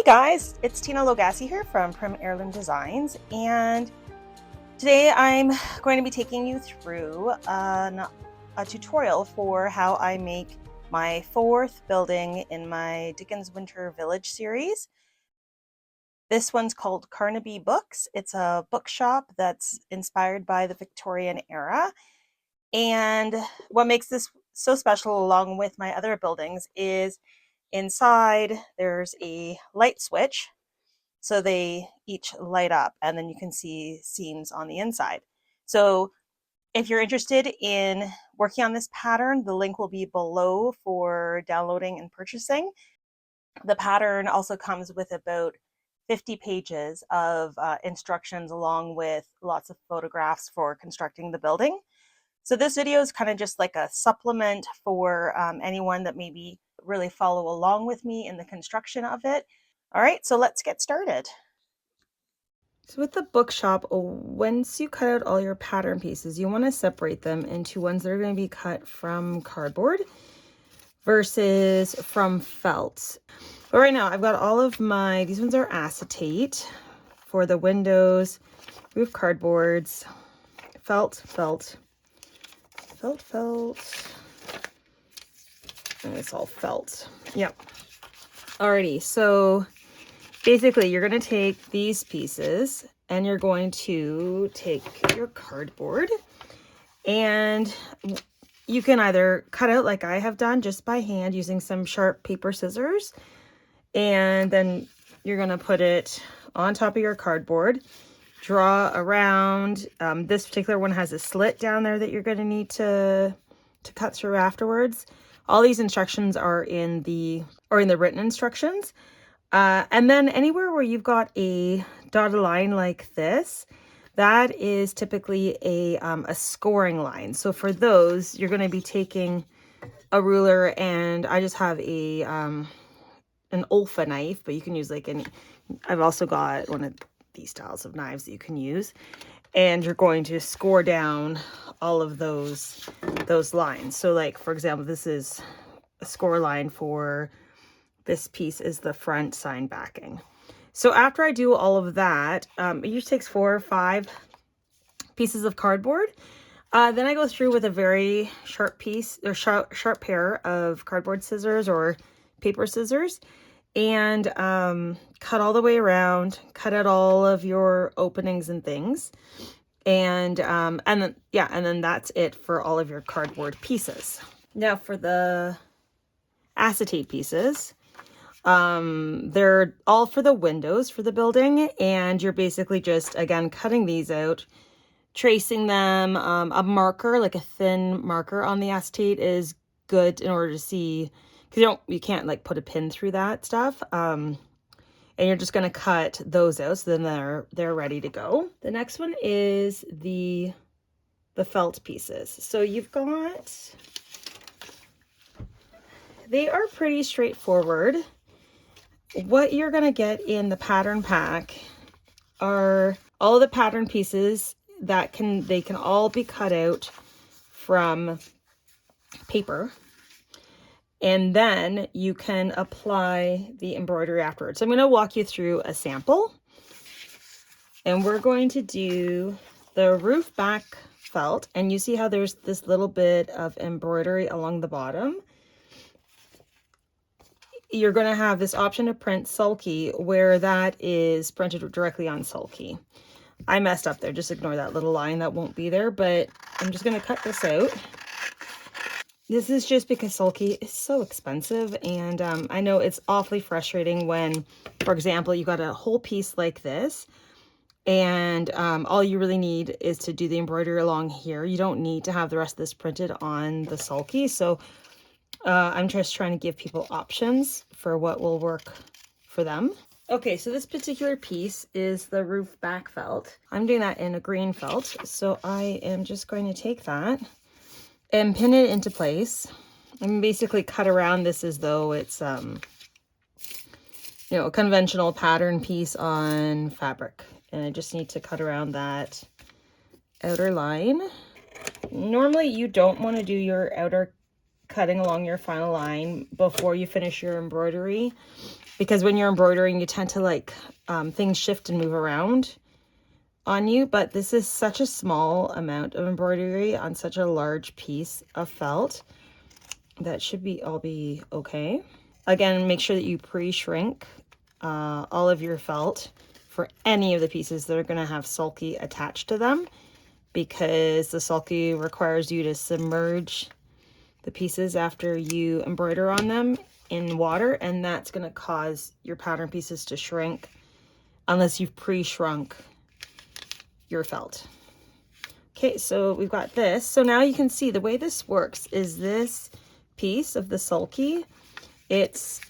guys, it's Tina Logassi here from Prim Heirloom Designs, and today I'm going to be taking you through a tutorial for how I make my fourth building in my Dickens Winter Village series. This one's called Carnaby Books. It's a bookshop that's inspired by the Victorian era, and what makes this so special along with my other buildings is inside there's a light switch, so they each light up, and then you can see scenes on the inside. So if you're interested in working on this pattern, the link will be below for downloading and purchasing. The pattern also comes with about 50 pages of instructions along with lots of photographs for constructing the building. So this video is kind of just like a supplement for anyone that maybe really follow along with me in the construction of it. All right, so let's get started. So with the bookshop, once you cut out all your pattern pieces, you want to separate them into ones that are going to be cut from cardboard versus from felt. But right now I've got all of these ones are acetate for the windows, roof cardboards, felt, and it's all felt. Yep. Alrighty, so basically you're going to take these pieces and you're going to take your cardboard, and you can either cut out like I have done just by hand using some sharp paper scissors, and then you're going to put it on top of your cardboard, draw around. This particular one has a slit down there that you're going to need to cut through afterwards. All these instructions are in the written instructions. And then anywhere where you've got a dotted line like this, that is typically a scoring line. So for those, you're going to be taking a ruler, and I just have an Olfa knife, but you can use like any. I've also got one of these styles of knives that you can use, and you're going to score down all of those lines. So like, for example, this is a score line for this piece is the front sign backing. So after I do all of that, it usually takes 4 or 5 pieces of cardboard. Then I go through with a very sharp sharp pair of cardboard scissors or paper scissors, and cut all the way around, cut out all of your openings and things. And then that's it for all of your cardboard pieces. Now for the acetate pieces, they're all for the windows for the building, and you're basically just, again, cutting these out, tracing them. A marker, like a thin marker on the acetate, is good in order to see, because you can't like put a pin through that stuff. And you're just going to cut those out, so then they're ready to go. The next one is the felt pieces. So you've got, they are pretty straightforward. What you're going to get in the pattern pack are all of the pattern pieces that they can all be cut out from paper, and then you can apply the embroidery afterwards. So I'm going to walk you through a sample, and we're going to do the roof back felt, and you see how there's this little bit of embroidery along the bottom. You're going to have this option to print sulky, where that is printed directly on sulky. I messed up there, just ignore that little line, that won't be there, but I'm just going to cut this out. This is just because sulky is so expensive, and I know it's awfully frustrating when, for example, you got a whole piece like this, and all you really need is to do the embroidery along here. You don't need to have the rest of this printed on the sulky. So I'm just trying to give people options for what will work for them. Okay, so this particular piece is the roof back felt. I'm doing that in a green felt, so I am just going to take that and pin it into place. And basically cut around this as though it's a conventional pattern piece on fabric. And I just need to cut around that outer line. Normally you don't want to do your outer cutting along your final line before you finish your embroidery. because when you're embroidering, you tend to like things shift and move around on you, but this is such a small amount of embroidery on such a large piece of felt that should be all be okay. Again, make sure that you pre-shrink all of your felt for any of the pieces that are going to have sulky attached to them, because the sulky requires you to submerge the pieces after you embroider on them in water, and that's going to cause your pattern pieces to shrink unless you've pre-shrunk your felt. Okay, so we've got this. So now you can see the way this works is this piece of the sulky, it's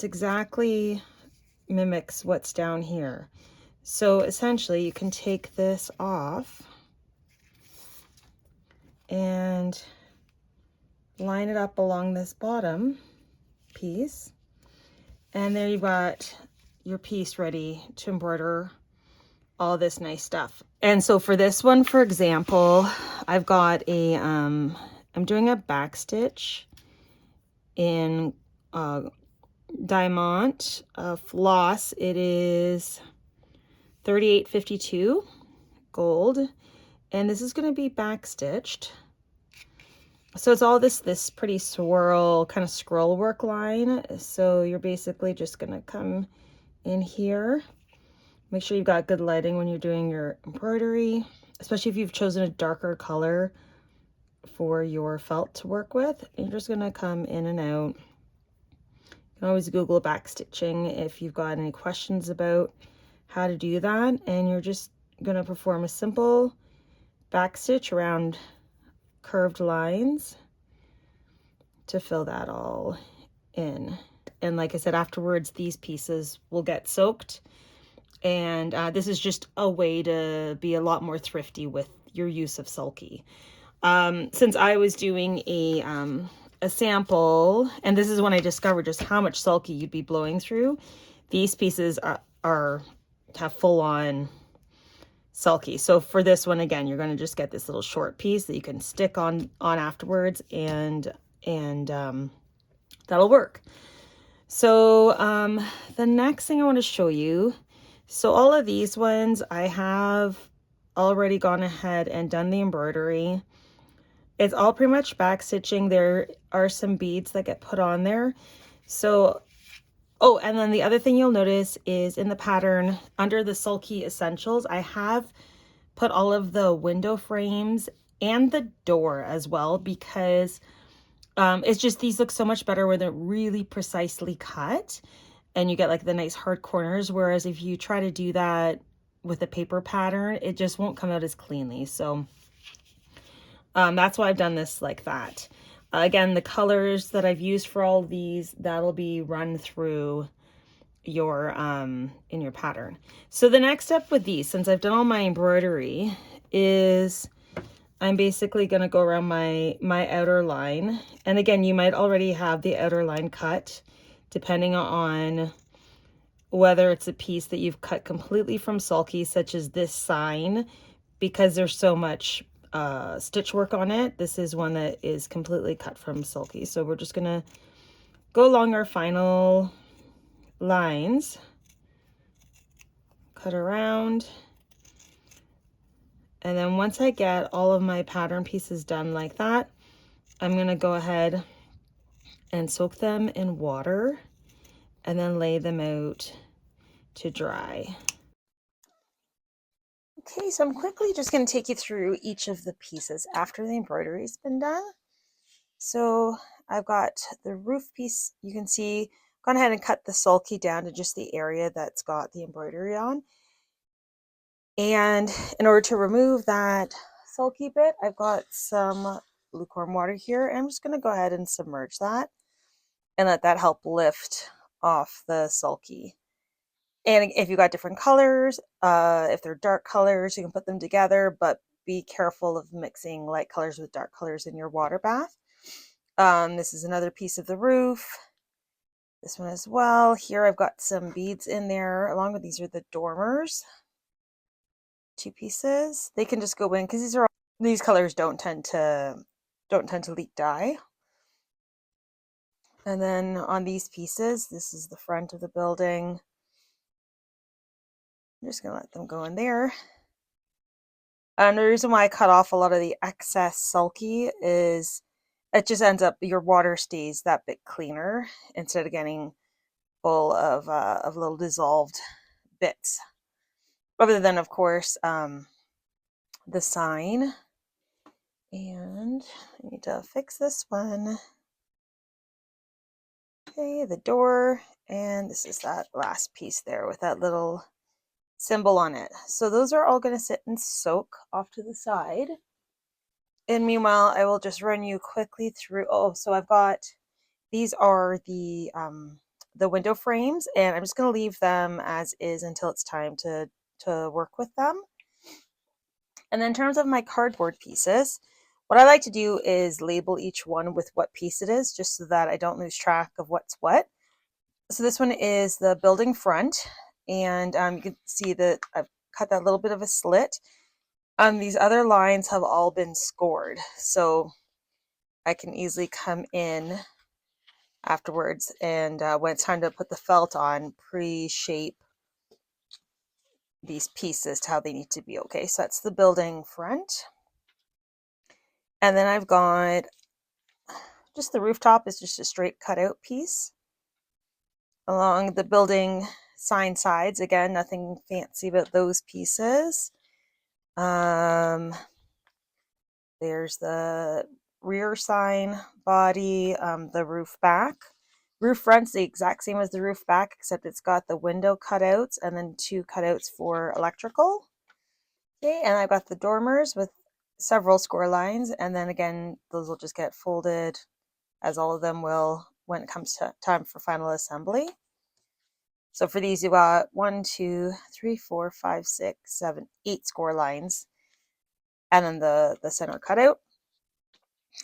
exactly mimics what's down here. So essentially you can take this off and line it up along this bottom piece, and there you've got your piece ready to embroider all this nice stuff. And so for this one, for example, I've got a I'm doing a back stitch in diamond floss. It is 38.52 gold, and this is going to be back stitched. So it's all this pretty swirl kind of scroll work line. So you're basically just going to come in here. Make sure you've got good lighting when you're doing your embroidery, especially if you've chosen a darker color for your felt to work with. You're just going to come in and out. You can always Google back stitching if you've got any questions about how to do that. And you're just going to perform a simple back stitch around curved lines to fill that all in. And like I said, afterwards, these pieces will get soaked. And this is just a way to be a lot more thrifty with your use of sulky. Since I was doing a sample, and this is when I discovered just how much sulky you'd be blowing through, these pieces have full-on sulky. So for this one, again, you're going to just get this little short piece that you can stick on afterwards, and that'll work. So the next thing I want to show you, so all of these ones I have already gone ahead and done the embroidery. It's all pretty much back stitching. There are some beads that get put on there. So, oh, and then the other thing you'll notice is in the pattern under the sulky essentials, I have put all of the window frames and the door as well, because it's just, these look so much better when they're really precisely cut and you get like the nice hard corners. Whereas if you try to do that with a paper pattern, it just won't come out as cleanly. So that's why I've done this like that. Again, the colors that I've used for all these, that'll be run through your in your pattern. So the next step with these, since I've done all my embroidery, is I'm basically going to go around my outer line. And again, you might already have the outer line cut, depending on whether it's a piece that you've cut completely from sulky, such as this sign, because there's so much stitch work on it. This is one that is completely cut from sulky. So we're just going to go along our final lines, cut around. And then once I get all of my pattern pieces done like that, I'm going to go ahead and soak them in water and then lay them out to dry. Okay, so I'm quickly just going to take you through each of the pieces after the embroidery's been done. So I've got the roof piece. You can see, gone ahead and cut the sulky down to just the area that's got the embroidery on. And in order to remove that sulky bit, I've got some lukewarm water here. And I'm just going to go ahead and submerge that and let that help lift off the sulky. And if you've got different colors, if they're dark colors, you can put them together, but be careful of mixing light colors with dark colors in your water bath. This is another piece of the roof. This one as well. Here I've got some beads in there, along with these are the dormers. 2 pieces. They can just go in because these colors don't tend to leak dye. And then on these pieces, this is the front of the building. I'm just going to let them go in there. And the reason why I cut off a lot of the excess sulky is it just ends up, your water stays that bit cleaner instead of getting full of little dissolved bits. Other than, of course, the sign. And I need to fix this one. Okay, the door, and this is that last piece there with that little symbol on it. So those are all going to sit and soak off to the side. And meanwhile, I will just run you quickly through. Oh, so I've got, these are the window frames, and I'm just going to leave them as is until it's time to work with them. And then in terms of my cardboard pieces, what I like to do is label each one with what piece it is, just so that I don't lose track of what's what. So this one is the building front, and you can see that I've cut that little bit of a slit. These other lines have all been scored, so I can easily come in afterwards and when it's time to put the felt on, pre-shape these pieces to how they need to be. Okay, so that's the building front. And then I've got just the rooftop is just a straight cutout piece. Along the building sign sides, again, nothing fancy about those pieces. There's the rear sign body, the roof back. Roof front's the exact same as the roof back, except it's got the window cutouts and then 2 cutouts for electrical. Okay, and I've got the dormers with several score lines, and then again, those will just get folded, as all of them will when it comes to time for final assembly. So for these, you got 1, 2, 3, 4, 5, 6, 7, 8 score lines, and then the center cutout.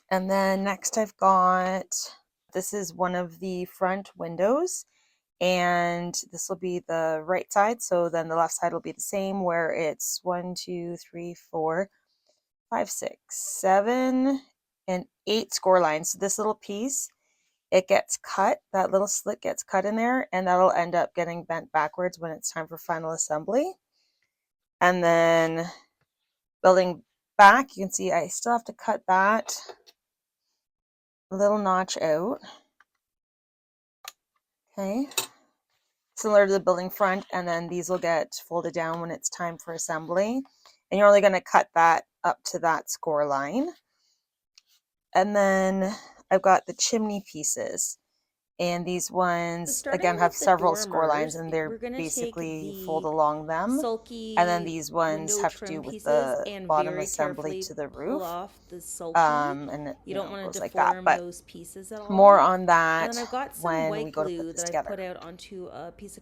And then next I've got, this is one of the front windows, and this will be the right side. So then the left side will be the same, where it's 1, 2, 3, 4, 5, 6, 7, and 8 score lines. So this little piece, it gets cut, that little slit gets cut in there, and that'll end up getting bent backwards when it's time for final assembly. And then building back, you can see I still have to cut that little notch out. Okay, similar to the building front, and then these will get folded down when it's time for assembly. And you're only going to cut that up to that score line. And then I've got the chimney pieces. And these ones, again, have several score lines, and they're basically fold along them. And then these ones have to do with the bottom assembly to the roof. And it, you know, goes like that. But more on that when we go to put this together.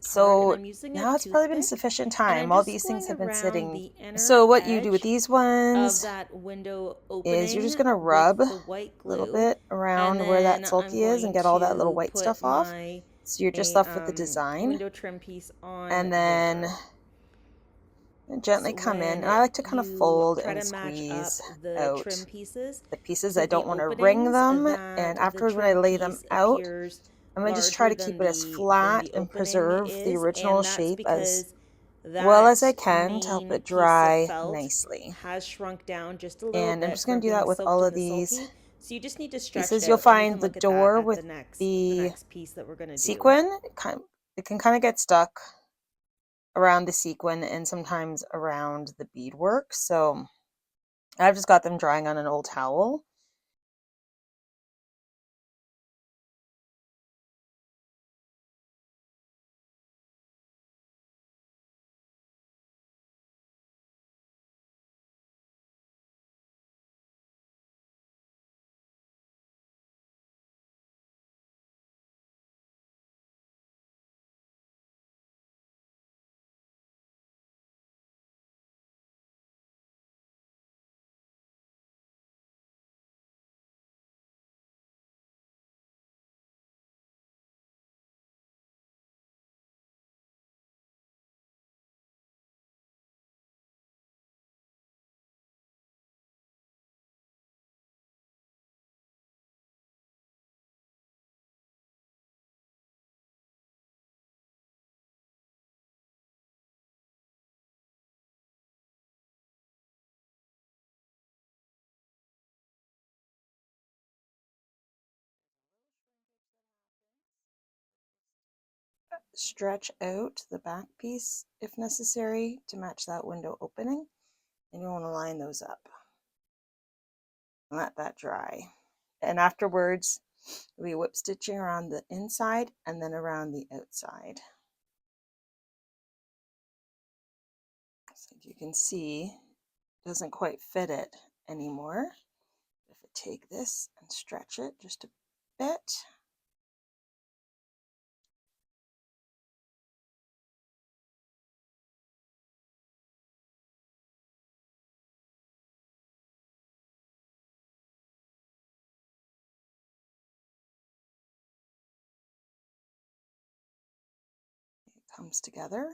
So now it's probably been sufficient time. All these things have been sitting. So what you do with these ones is you're just going to rub a little bit around where that sulky is and get all that little white stuff off. So you're just left with the design. And then gently come in. And I like to kind of fold and squeeze out the pieces. I don't want to wring them. And afterwards, when I lay them out, I'm going to just try to keep it as flat and preserve the original shape as well as I can to help it dry nicely. And I'm just going to do that with all of these pieces. You'll find the door with the sequin, it can kind of get stuck around the sequin and sometimes around the beadwork. So I've just got them drying on an old towel. stretch out the back piece if necessary to match that window opening. And you want to line those up. Let that dry. And afterwards, we'll be whip stitching around the inside and then around the outside. So you can see, it doesn't quite fit it anymore. If I take this and stretch it just a bit, it comes together.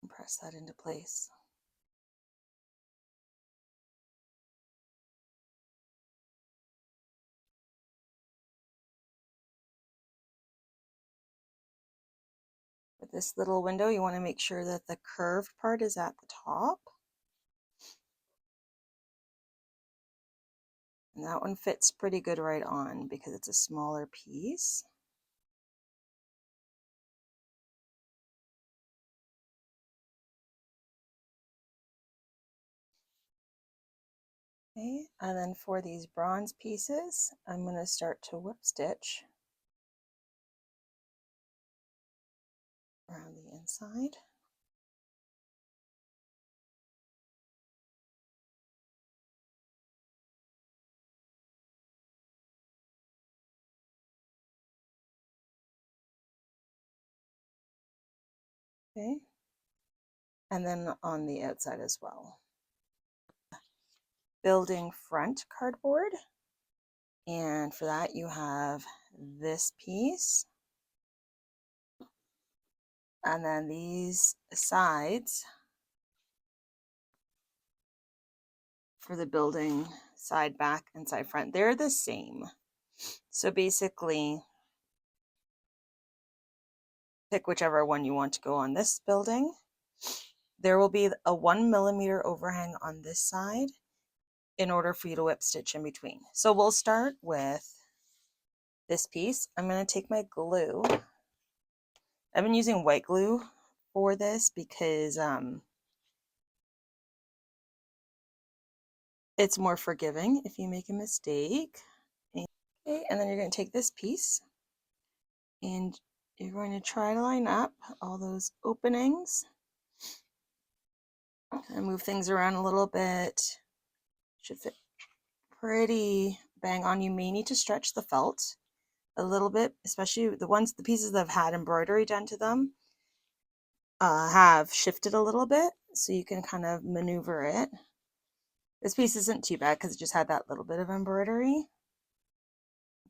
And press that into place. With this little window, you want to make sure that the curved part is at the top. And that one fits pretty good right on because it's a smaller piece. Okay, and then for these bronze pieces, I'm going to start to whip stitch around the inside. Okay, and then on the outside as well. Building front cardboard, and for that you have this piece, and then these sides for the building side back and side front, they're the same. So basically pick whichever one you want to go on this building. There will be a 1 millimeter overhang on this side in order for you to whip stitch in between. So we'll start with this piece. I'm going to take my glue. I've been using white glue for this because it's more forgiving if you make a mistake. Okay, and then you're going to take this piece and you're going to try to line up all those openings and move things around a little bit. Should fit pretty bang on. You may need to stretch the felt a little bit, especially the pieces that have had embroidery done to them have shifted a little bit, so you can kind of maneuver it. This piece isn't too bad because it just had that little bit of embroidery.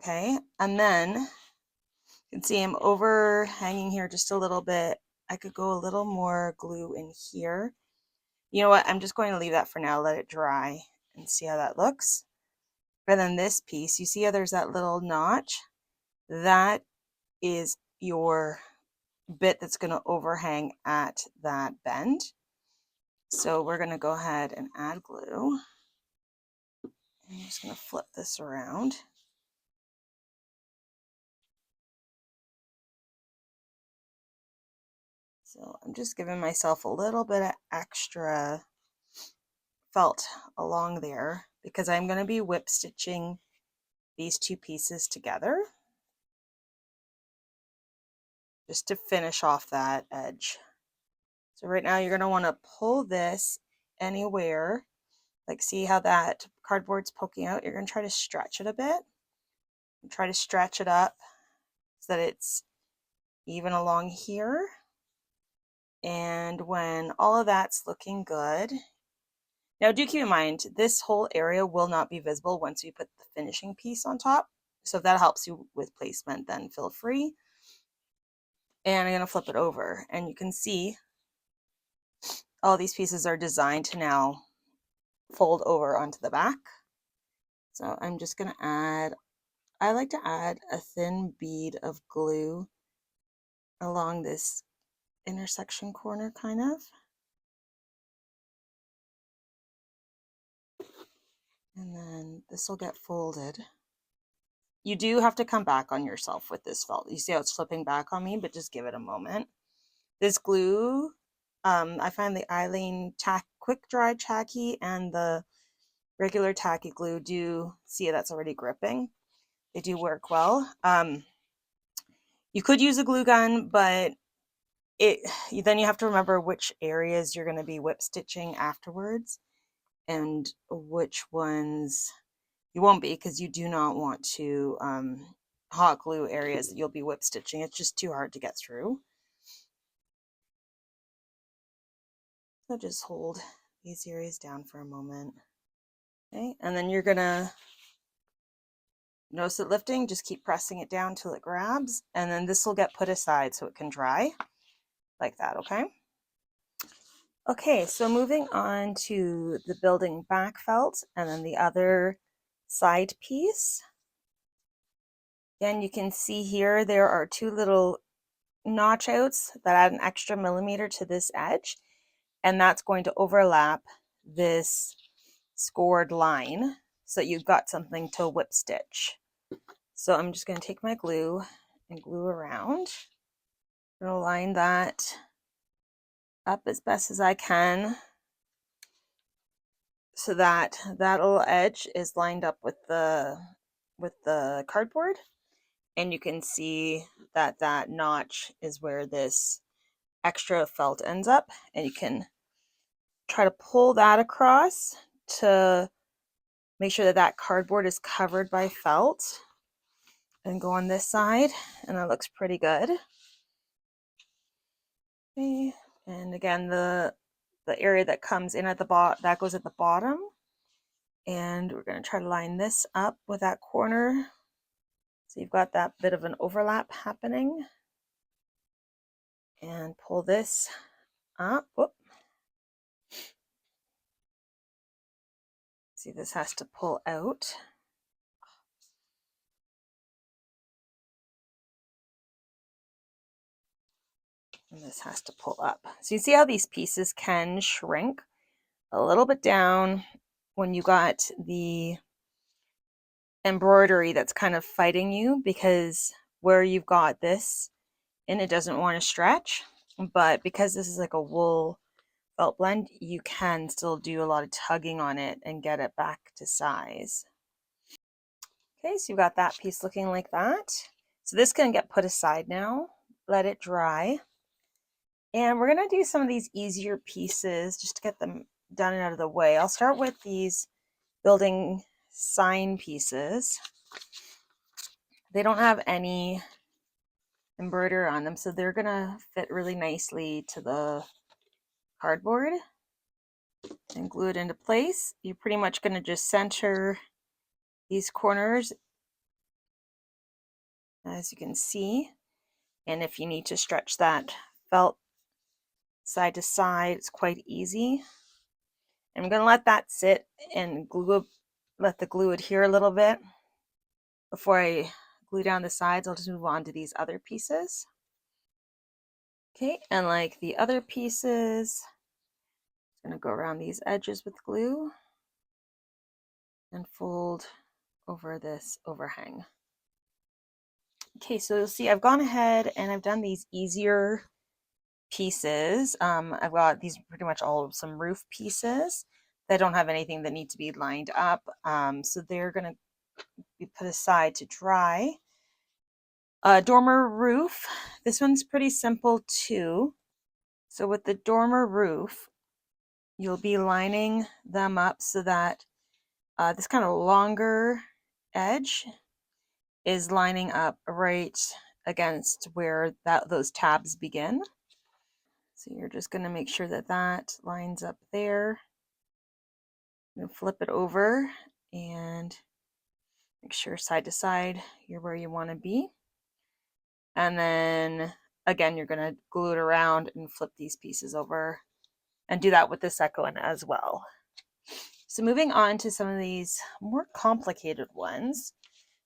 Okay, and then you can see I'm overhanging here just a little bit. I could go a little more glue in here. You know what, I'm just going to leave that for now, let it dry and see how that looks. And then this piece, you see how there's that little notch? That is your bit that's going to overhang at that bend. So we're going to go ahead and add glue. I'm just going to flip this around. So I'm just giving myself a little bit of extra felt along there because I'm going to be whip stitching these two pieces together just to finish off that edge. So right now you're going to want to pull this anywhere, like see how that cardboard's poking out. You're going to try to stretch it a bit and try to stretch it up so that it's even along here. And when all of that's looking good, now do keep in mind this whole area will not be visible once we put the finishing piece on top. So if that helps you with placement, then feel free. And I'm going to flip it over and you can see all these pieces are designed to now fold over onto the back. So I'm just going to add I like to add a thin bead of glue along this intersection corner kind of. And then this will get folded. You do have to come back on yourself with this felt. You see how it's flipping back on me, but just give it a moment. This glue, I find the Eileen quick dry tacky and the regular tacky glue do, see that's already gripping. They do work well. You could use a glue gun, but then you have to remember which areas you're going to be whip stitching afterwards and which ones you won't be, because you do not want to hot glue areas that you'll be whip stitching. It's just too hard to get through. So just hold these areas down for a moment. Okay, and then you're gonna notice it lifting, just keep pressing it down till it grabs, and then this will get put aside so it can dry like that, okay? Okay, so moving on to the building back felt and then the other side piece. Again, you can see here there are two little notch outs that add an extra millimeter to this edge, and that's going to overlap this scored line so that you've got something to whip stitch. So I'm just going to take my glue and glue around. I'm going to line that up as best as I can so that that little edge is lined up with the cardboard, and you can see that that notch is where this extra felt ends up, and you can try to pull that across to make sure that that cardboard is covered by felt, and go on this side, and that looks pretty good. Okay. And again, the area that comes in at the bottom, that goes at the bottom, and we're going to try to line this up with that corner so you've got that bit of an overlap happening, and pull this up. Whoop. See, this has to pull out. And this has to pull up. So you see how these pieces can shrink a little bit down when you got the embroidery that's kind of fighting you, because where you've got this and it doesn't want to stretch, but because this is like a wool felt blend, you can still do a lot of tugging on it and get it back to size. Okay, so you've got that piece looking like that. So this can get put aside now, let it dry. And we're going to do some of these easier pieces just to get them done and out of the way. I'll start with these building sign pieces. They don't have any embroidery on them, so they're going to fit really nicely to the cardboard and glue it into place. You're pretty much going to just center these corners, as you can see. And if you need to stretch that felt side to side, it's quite easy. I'm going to let that sit and let the glue adhere a little bit before I glue down the sides. I'll just move on to these other pieces. Okay, and like the other pieces, I'm going to go around these edges with glue and fold over this overhang. Okay, so you'll see I've gone ahead and I've done these easier pieces. I've got these pretty much all of some roof pieces that don't have anything that need to be lined up. So they're going to be put aside to dry. Dormer roof. This one's pretty simple too. So with the dormer roof, you'll be lining them up so that this kind of longer edge is lining up right against where those tabs begin. So you're just going to make sure that that lines up there. And flip it over and make sure side to side you're where you want to be. And then again, you're going to glue it around and flip these pieces over, and do that with the second one as well. So moving on to some of these more complicated ones.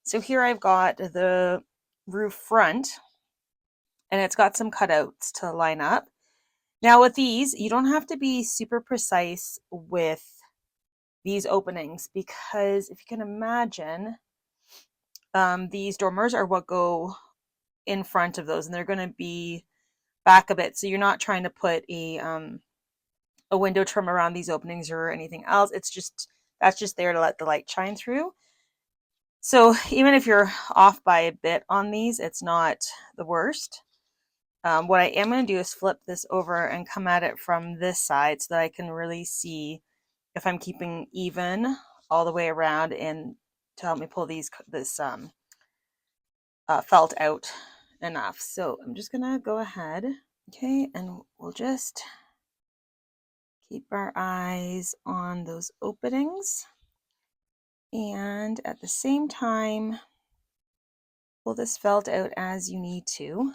So here I've got the roof front, and it's got some cutouts to line up. Now with these, you don't have to be super precise with these openings, because if you can imagine, these dormers are what go in front of those, and they're going to be back a bit. So you're not trying to put a window trim around these openings or anything else. It's just, that's just there to let the light shine through. So even if you're off by a bit on these, it's not the worst. What I am going to do is flip this over and come at it from this side so that I can really see if I'm keeping even all the way around, and to help me pull this felt out enough. So I'm just going to go ahead. Okay, and we'll just keep our eyes on those openings, and at the same time pull this felt out as you need to.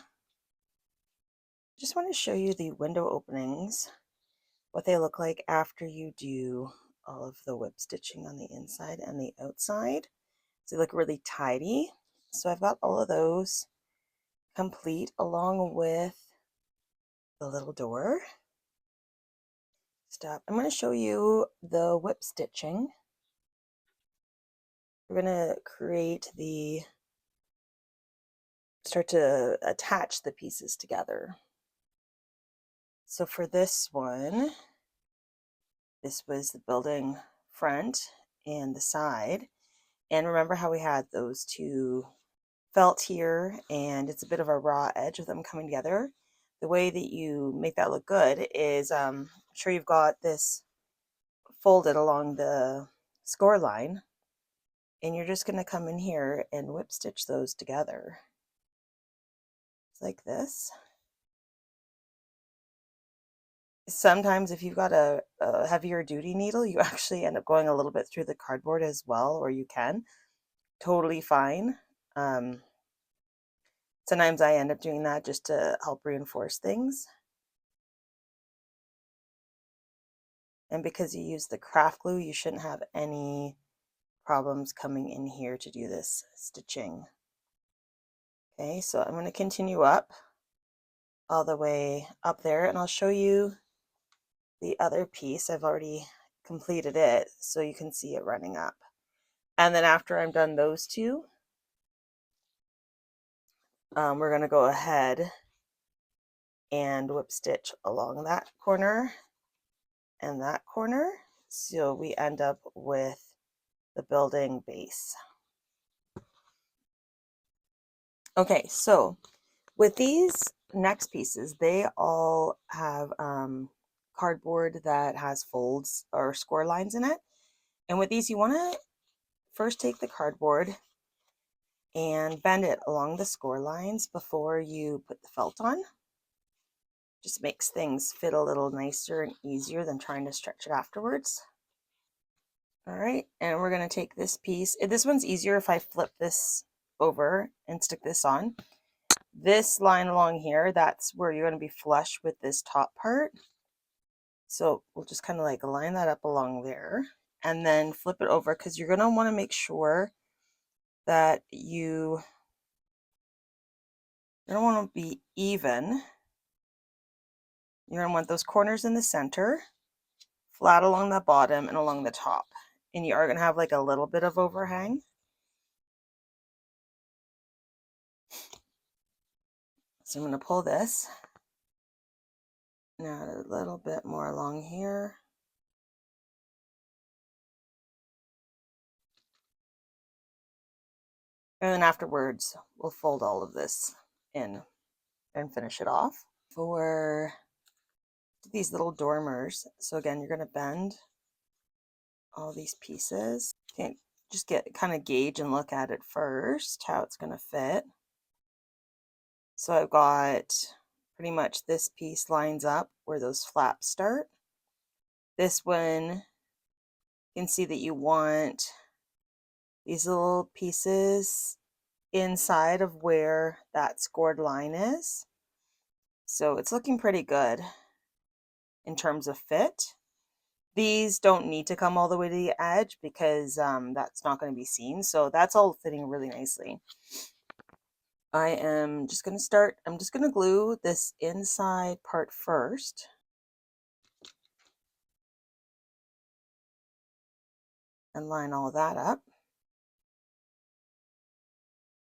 Just want to show you the window openings, what they look like after you do all of the whip stitching on the inside and the outside. So they look really tidy. So I've got all of those complete, along with the little door. Stop. I'm going to show you the whip stitching. We're going to start to attach the pieces together. So for this one, this was the building front and the side. And remember how we had those two felt here, and it's a bit of a raw edge of them coming together. The way that you make that look good is, I'm sure you've got this folded along the score line, and you're just going to come in here and whip stitch those together like this. Sometimes if you've got a heavier duty needle, you actually end up going a little bit through the cardboard as well, or you can. Totally fine. Sometimes I end up doing that just to help reinforce things. And because you use the craft glue, you shouldn't have any problems coming in here to do this stitching. Okay, so I'm going to continue up all the way up there, and I'll show you the other piece. I've already completed it, so you can see it running up. And then after I'm done those two, we're going to go ahead and whip stitch along that corner and that corner, so we end up with the building base. Okay, so with these next pieces, they all have cardboard that has folds or score lines in it. And with these, you want to first take the cardboard and bend it along the score lines before you put the felt on. Just makes things fit a little nicer and easier than trying to stretch it afterwards. All right, and we're going to take this piece. This one's easier if I flip this over and stick this on. This line along here, that's where you're going to be flush with this top part. So we'll just kind of like line that up along there and then flip it over, because you're going to want to make sure that you don't want to be even. You're going to want those corners in the center, flat along the bottom and along the top. And you are going to have like a little bit of overhang. So I'm going to pull this. Now a little bit more along here. And then afterwards, we'll fold all of this in and finish it off. For these little dormers, so again, you're going to bend all these pieces. You can just kind of gauge and look at it first, how it's going to fit. So I've got pretty much this piece lines up where those flaps start. This one, you can see that you want these little pieces inside of where that scored line is. So it's looking pretty good in terms of fit. These don't need to come all the way to the edge because that's not going to be seen. So that's all fitting really nicely. I am just going to start, I'm just going to glue this inside part first. And line all that up.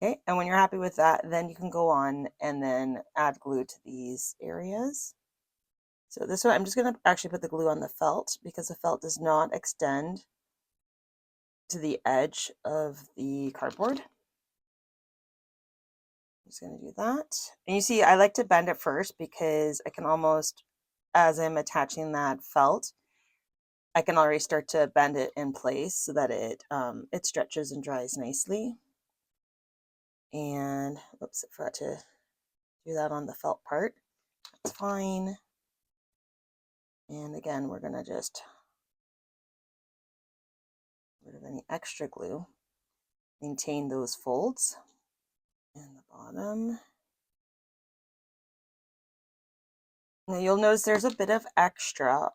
Okay, and when you're happy with that, then you can go on and then add glue to these areas. So this one, I'm just going to actually put the glue on the felt because the felt does not extend to the edge of the cardboard. I'm just going to do that. And you see, I like to bend it first because I can almost, as I'm attaching that felt, I can already start to bend it in place so that it stretches and dries nicely. And oops, I forgot to do that on the felt part. That's fine. And again, we're going to just get rid of any extra glue. Maintain those folds. And the bottom. Now you'll notice there's a bit of extra.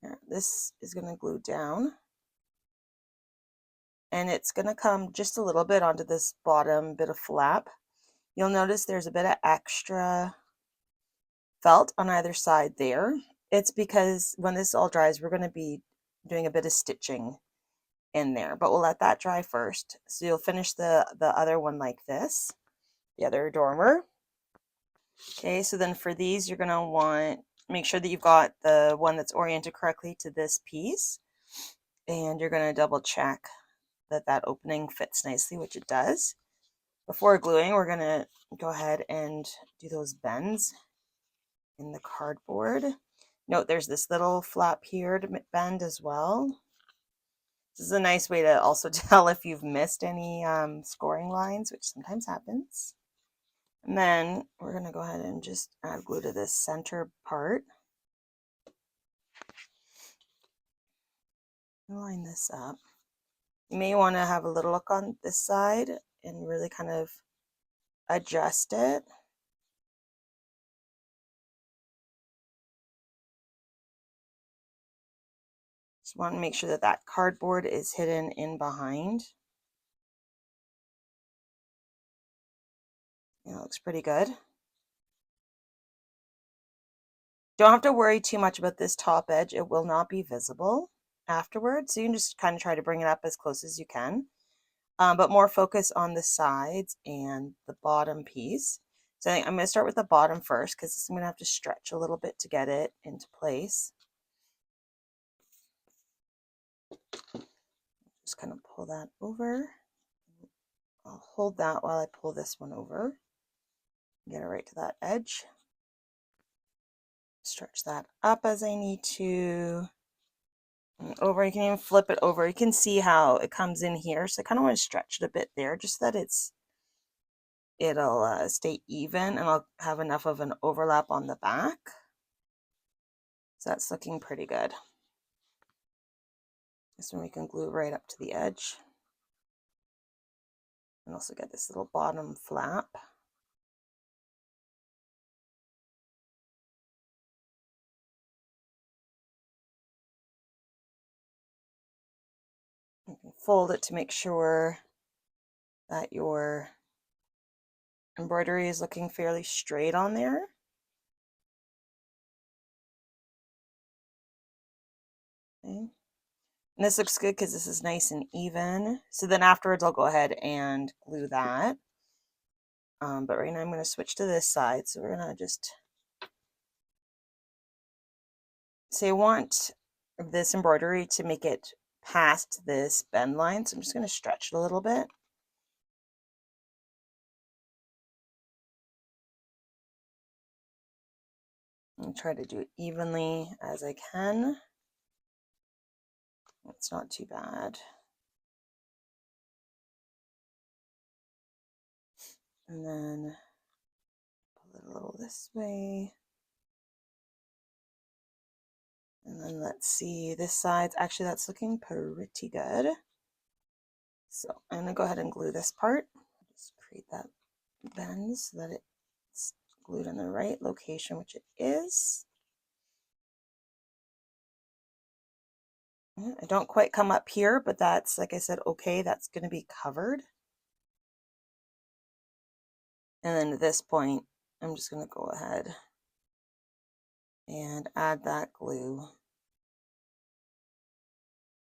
Here, this is going to glue down. And it's going to come just a little bit onto this bottom bit of flap. You'll notice there's a bit of extra felt on either side there. It's because when this all dries, we're going to be doing a bit of stitching in there, but we'll let that dry first. So you'll finish the other one like this, the other dormer. Okay, so then for these, you're going to want, make sure that you've got the one that's oriented correctly to this piece. And you're going to double check that that opening fits nicely, which it does. Before gluing, we're going to go ahead and do those bends in the cardboard. Note there's this little flap here to bend as well. This is a nice way to also tell if you've missed any scoring lines, which sometimes happens. And then we're going to go ahead and just add glue to this center part. Line this up. You may want to have a little look on this side and really kind of adjust it. Just want to make sure that that cardboard is hidden in behind. It looks pretty good. Don't have to worry too much about this top edge. It will not be visible afterwards. So you can just kind of try to bring it up as close as you can. But more focus on the sides and the bottom piece. So I'm going to start with the bottom first because I'm going to have to stretch a little bit to get it into place. Just kind of pull that over. I'll hold that while I pull this one over. Get it right to that edge. Stretch that up as I need to. And over, you can even flip it over. You can see how it comes in here. So I kind of want to stretch it a bit there just so that it'll stay even and I'll have enough of an overlap on the back. So that's looking pretty good. This one we can glue right up to the edge. And also get this little bottom flap. You can fold it to make sure that your embroidery is looking fairly straight on there. Okay. And this looks good because this is nice and even. So then afterwards I'll go ahead and glue that. But right now I'm going to switch to this side. So we're going to just say I want this embroidery to make it past this bend line. So I'm just going to stretch it a little bit. And try to do it evenly as I can. It's not too bad. And then pull it a little this way. And then let's see, this side's actually, that's looking pretty good. So I'm gonna go ahead and glue this part. Just create that bend so that it's glued in the right location, which it is. I don't quite come up here, but that's, like I said, okay, that's going to be covered. And then at this point, I'm just going to go ahead and add that glue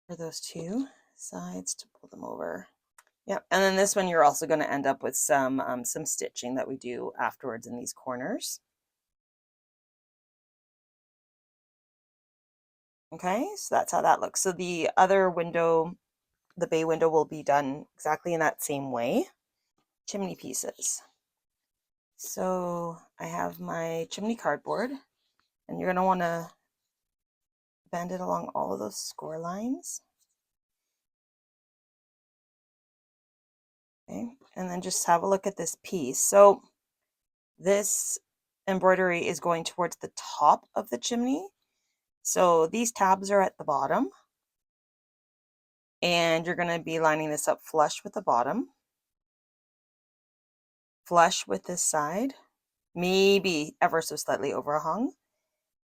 for those two sides to pull them over. Yep, and then this one you're also going to end up with some stitching that we do afterwards in these corners. Okay, so that's how that looks. So the other window, the bay window, will be done exactly in that same way. Chimney pieces. So I have my chimney cardboard, and you're going to want to bend it along all of those score lines. Okay, and then just have a look at this piece. So this embroidery is going towards the top of the chimney. So these tabs are at the bottom, and you're going to be lining this up flush with the bottom, flush with this side, maybe ever so slightly overhung.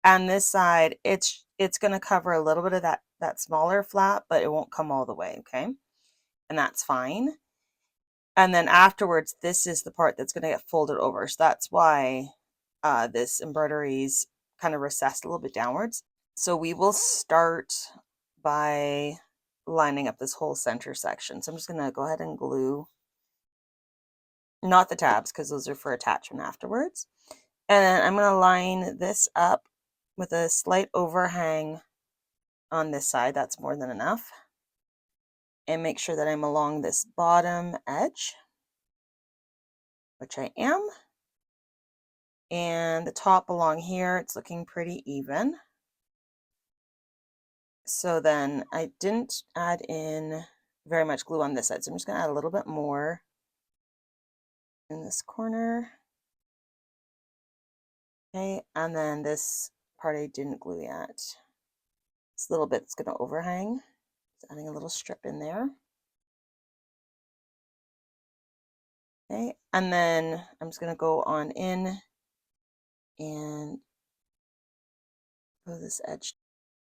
And this side, it's going to cover a little bit of that smaller flap, but it won't come all the way, okay? And that's fine. And then afterwards, this is the part that's going to get folded over. So that's why this embroidery is kind of recessed a little bit downwards. So we will start by lining up this whole center section. So I'm just going to go ahead and glue, not the tabs, because those are for attachment afterwards. And then I'm going to line this up with a slight overhang on this side. That's more than enough. And make sure that I'm along this bottom edge, which I am. And the top along here, it's looking pretty even. So then I didn't add in very much glue on this side, so I'm just going to add a little bit more in this corner. Okay, and then this part I didn't glue yet. This little bit's going to overhang. Just adding a little strip in there. Okay, and then I'm just going to go on in and go this edge.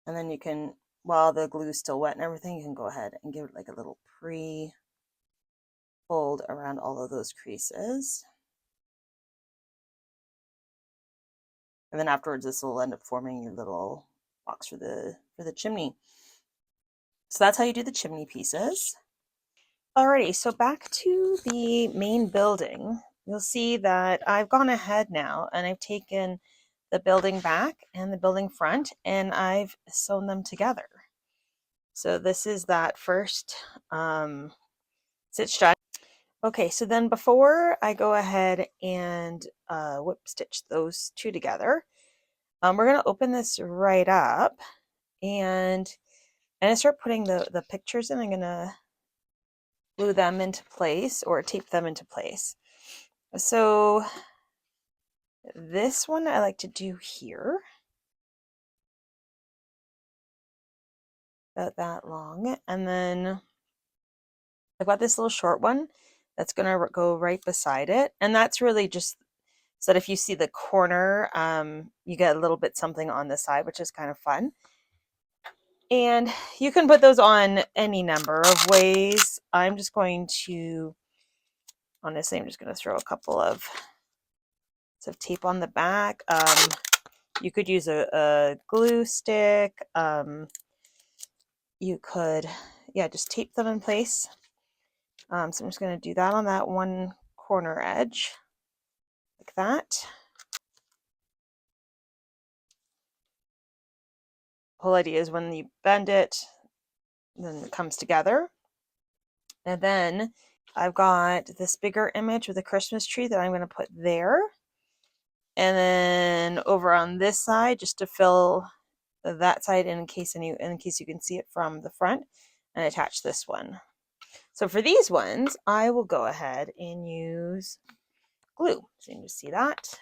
And then you can, while the glue's still wet and everything, you can go ahead and give it like a little pre-fold around all of those creases. And then afterwards, this will end up forming your little box for the chimney. So that's how you do the chimney pieces. Alrighty, so back to the main building. You'll see that I've gone ahead now and I've taken the building back and the building front and I've sewn them together. So this is that first stitch done. Okay, so then before I go ahead and whip stitch those two together, we're going to open this right up and I'm going to start putting the pictures in. I'm going to glue them into place or tape them into place. So this one I like to do here, about that long, and then I've got this little short one that's going to go right beside it, and that's really just so that if you see the corner, you get a little bit something on the side, which is kind of fun. And you can put those on any number of ways. I'm just going to, honestly, I'm just going to throw a couple of tape on the back. You could use a glue stick. You could, yeah, just tape them in place. So I'm just going to do that on that one corner edge, like that. The whole idea is when you bend it, then it comes together. And then I've got this bigger image with a Christmas tree that I'm going to put there. And then over on this side, just to fill that side in case you can see it from the front, and attach this one. So for these ones, I will go ahead and use glue. So you can just see that.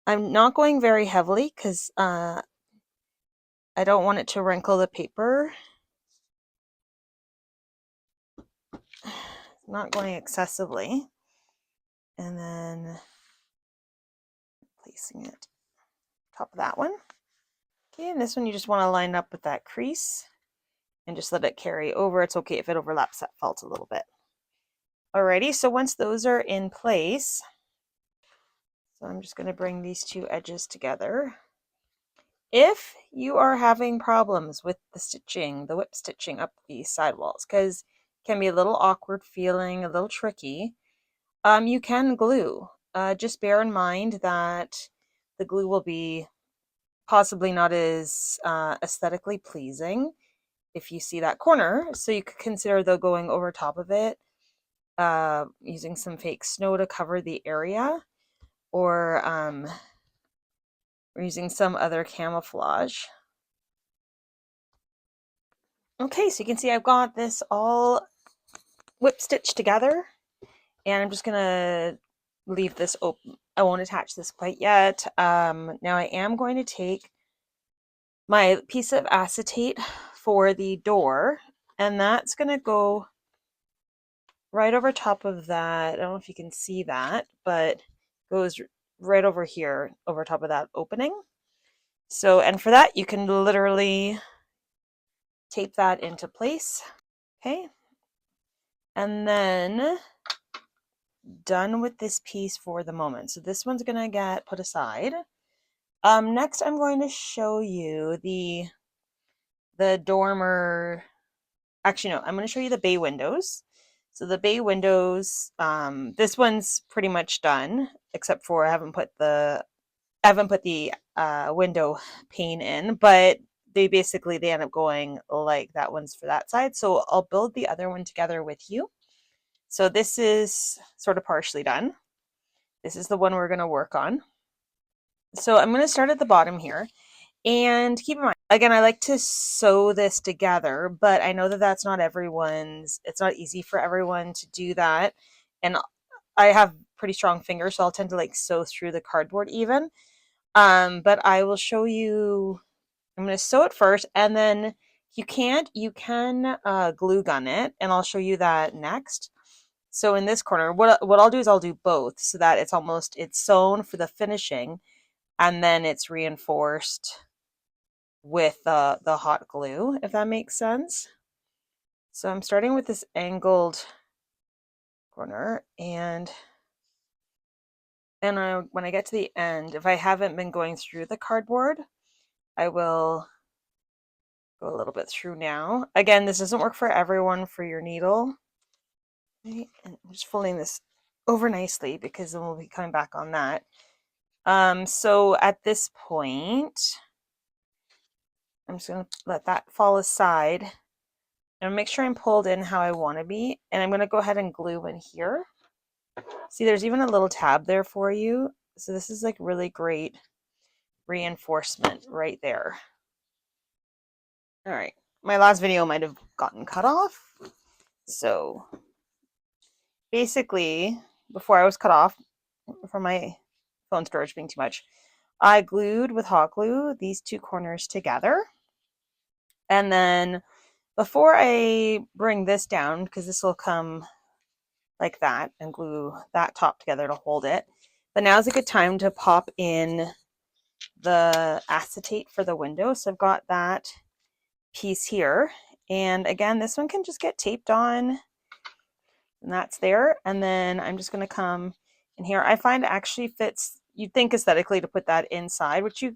I'm not going very heavily because I don't want it to wrinkle the paper. Not going excessively. And then placing it top of that one. Okay, and this one you just want to line up with that crease and just let it carry over. It's okay if it overlaps that felt a little bit. Alrighty, so once those are in place, so I'm just going to bring these two edges together. If you are having problems with the stitching, the whip stitching up these sidewalls, because it can be a little awkward feeling, a little tricky, you can glue. Just bear in mind that the glue will be possibly not as aesthetically pleasing if you see that corner. So you could consider though going over top of it, using some fake snow to cover the area, or using some other camouflage. Okay, so you can see I've got this all whip stitched together, and I'm just gonna leave this open. I won't attach this quite yet. Now I am going to take my piece of acetate for the door, and that's gonna go right over top of that. I don't know if you can see that, but goes right over here, over top of that opening. So, and for that, you can literally tape that into place. Okay. And then done with this piece for the moment. So this one's going to get put aside. Next, I'm going to show you the dormer. Actually, no, I'm going to show you the bay windows. So the bay windows, this one's pretty much done, except for I haven't put the window pane in, but they end up going like that one's for that side. So I'll build the other one together with you. So this is sort of partially done. This is the one we're going to work on. So I'm going to start at the bottom here. And keep in mind, again, I like to sew this together, but I know that that's not everyone's, it's not easy for everyone to do that. And I have pretty strong fingers, so I'll tend to like sew through the cardboard even. But I will show you, I'm going to sew it first, and then you can glue gun it, and I'll show you that next. So in this corner, what I'll do is I'll do both so that it's sewn for the finishing, and then it's reinforced with the hot glue, if that makes sense. So I'm starting with this angled corner, and when I get to the end, if I haven't been going through the cardboard, I will go a little bit through now. Again, this doesn't work for everyone for your needle. Okay, and I'm just folding this over nicely because then we'll be coming back on that. So at this point, I'm just going to let that fall aside and make sure I'm pulled in how I want to be. And I'm going to go ahead and glue in here. See, there's even a little tab there for you. So this is like really great reinforcement right there. All right. My last video might have gotten cut off. So basically, before I was cut off from my phone storage being too much, I glued with hot glue these two corners together. And then before I bring this down, because this will come like that, and glue that top together to hold it, but now's a good time to pop in the acetate for the window. So I've got that piece here, and again, this one can just get taped on, and that's there. And then I'm just going to come in here. I find it actually fits, you'd think aesthetically to put that inside, which you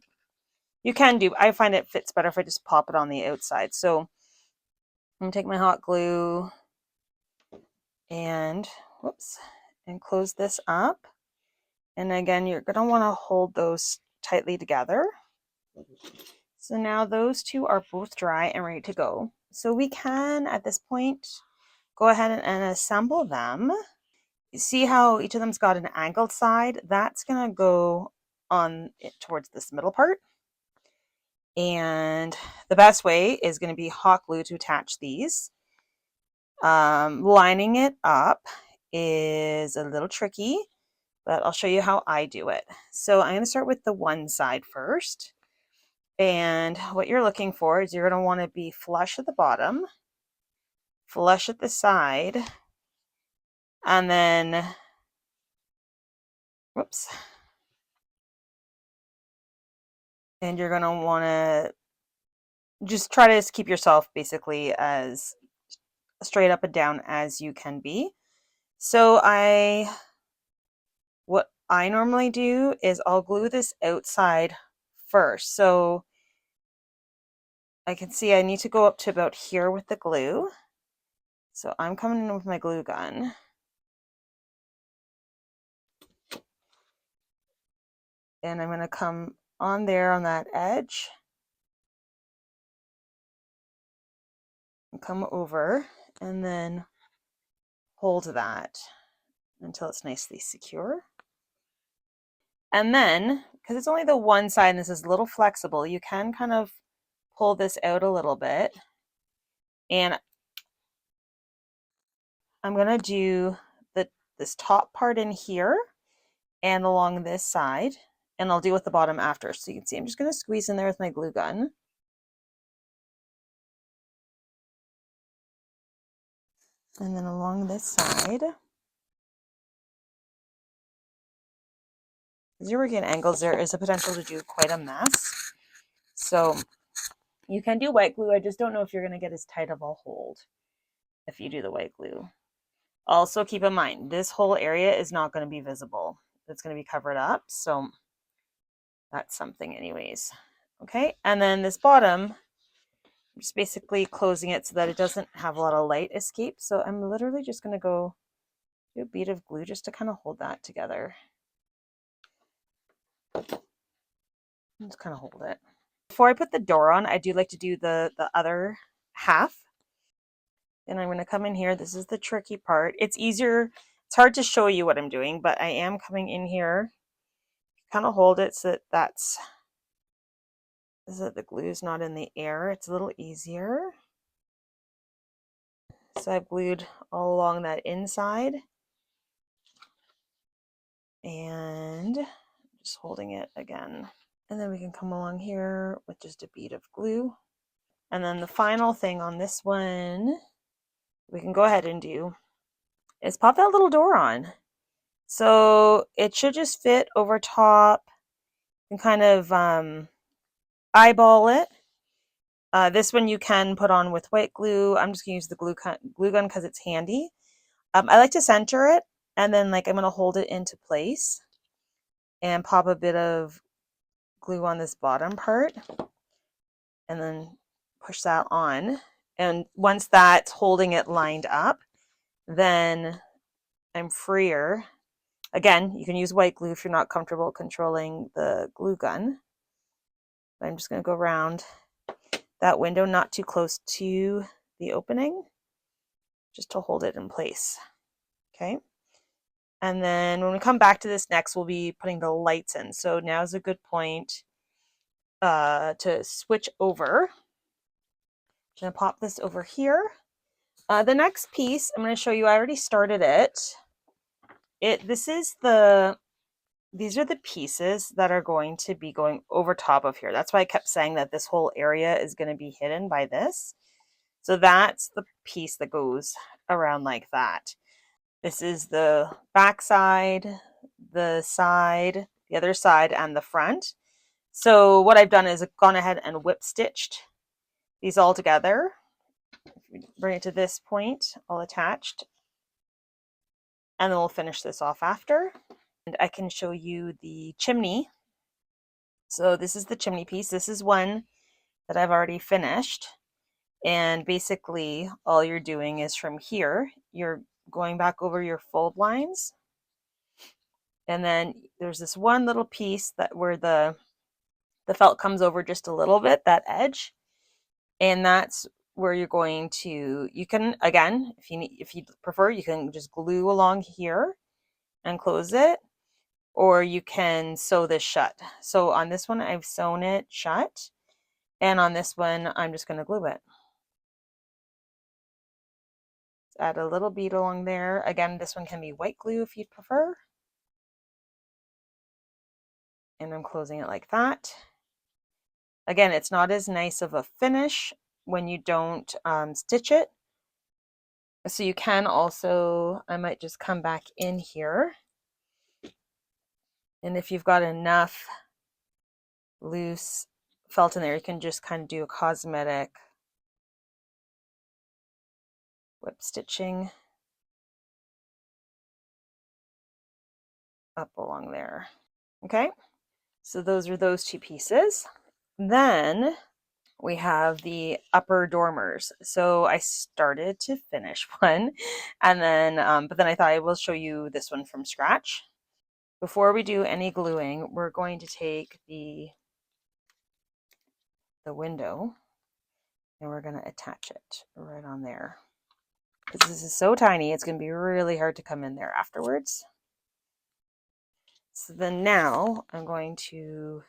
can do. I find it fits better if I just pop it on the outside. So I'm going to take my hot glue and close this up. And again, you're going to want to hold those tightly together. So now those two are both dry and ready to go. So we can, at this point, go ahead and assemble them. You see how each of them's got an angled side? That's going to go on towards this middle part. And the best way is going to be hot glue to attach these. Lining it up is a little tricky, but I'll show you how I do it. So I'm going to start with the one side first. And what you're looking for is you're going to want to be flush at the bottom, flush at the side, and then, and you're going to want to just try to keep yourself basically as straight up and down as you can be. So what I normally do is I'll glue this outside first. So I can see I need to go up to about here with the glue. So I'm coming in with my glue gun. And I'm going to come on there on that edge. And come over and then hold that until it's nicely secure. And then, because it's only the one side and this is a little flexible, you can kind of pull this out a little bit. And I'm going to do this top part in here and along this side, and I'll deal with the bottom after. So you can see I'm just going to squeeze in there with my glue gun. And then along this side, as you're working at angles, there is a potential to do quite a mess. So you can do white glue. I just don't know if you're going to get as tight of a hold if you do the white glue. Also keep in mind, this whole area is not going to be visible. It's going to be covered up. So that's something anyways. Okay, and then this bottom, I'm just basically closing it so that it doesn't have a lot of light escape. So I'm literally just going to go do a bead of glue just to kind of hold that together. Just kind of hold it. Before I put the door on, I do like to do the other half. And I'm going to come in here. This is the tricky part. It's easier. It's hard to show you what I'm doing, but I am coming in here. Kind of hold it so that the glue is not in the air. It's a little easier. So I've glued all along that inside. And just holding it again. And then we can come along here with just a bead of glue. And then the final thing on this one we can go ahead and do is pop that little door on. So it should just fit over top and kind of eyeball it. This one you can put on with white glue. I'm just going to use the glue gun because it's handy. I like to center it, and then I'm going to hold it into place and pop a bit of glue on this bottom part and then push that on. And once that's holding it lined up, then I'm freer. Again, you can use white glue if you're not comfortable controlling the glue gun. But I'm just going to go around that window, not too close to the opening, just to hold it in place. Okay. And then when we come back to this next, we'll be putting the lights in. So now is a good point to switch over. I'm going to pop this over here. The next piece I'm going to show you, I already started it. These are the pieces that are going to be going over top of here. That's why I kept saying that this whole area is going to be hidden by this. So that's the piece that goes around like that. This is the back side, the other side, and the front. So what I've done is I've gone ahead and whip stitched these all together. Bring it to this point, all attached. And then we'll finish this off after. And I can show you the chimney. So this is the chimney piece. This is one that I've already finished. And basically all you're doing is from here, you're going back over your fold lines. And then there's this one little piece where the felt comes over just a little bit, that edge. And that's where you're going to, you can, again, if you prefer, you can just glue along here and close it, or you can sew this shut. So on this one, I've sewn it shut. And on this one, I'm just going to glue it. Add a little bead along there. Again, this one can be white glue if you'd prefer. And I'm closing it like that. Again, it's not as nice of a finish when you don't stitch it. So you can also, I might just come back in here. And if you've got enough loose felt in there, you can just kind of do a cosmetic whip stitching up along there. Okay, so those are those two pieces. Then we have the upper dormers. So I started to finish one, and then but then I thought I will show you this one from scratch. Before we do any gluing, we're going to take the window and we're going to attach it right on there. Because this is so tiny, it's going to be really hard to come in there afterwards. So then now I'm going to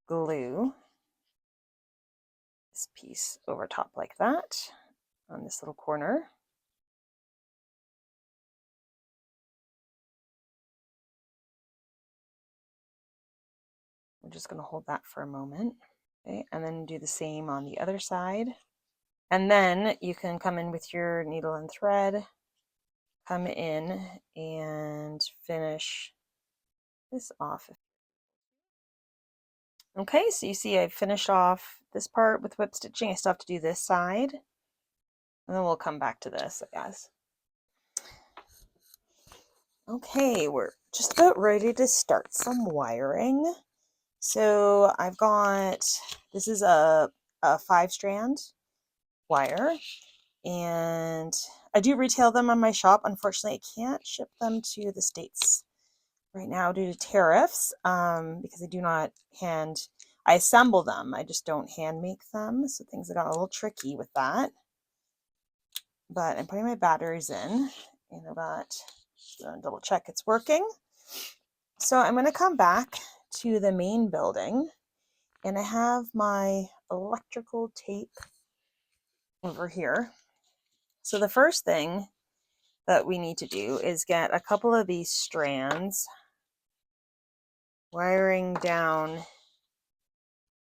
glue this piece over top like that on this little corner. I'm just going to hold that for a moment. Okay, and then do the same on the other side. And then you can come in with your needle and thread, come in and finish this off. Okay, so you see I've finished off this part with whip stitching. I still have to do this side, and then we'll come back to this, I guess. Okay, we're just about ready to start some wiring. So I've got, this is a 5-strand wire, and I do retail them on my shop. Unfortunately, I can't ship them to the States right now due to tariffs, because I do not I assemble them, I just don't hand make them, so things have got a little tricky with that. But I'm putting my batteries in, and I've got, double check it's working. So I'm going to come back to the main building, and I have my electrical tape over here. So the first thing that we need to do is get a couple of these strands wiring down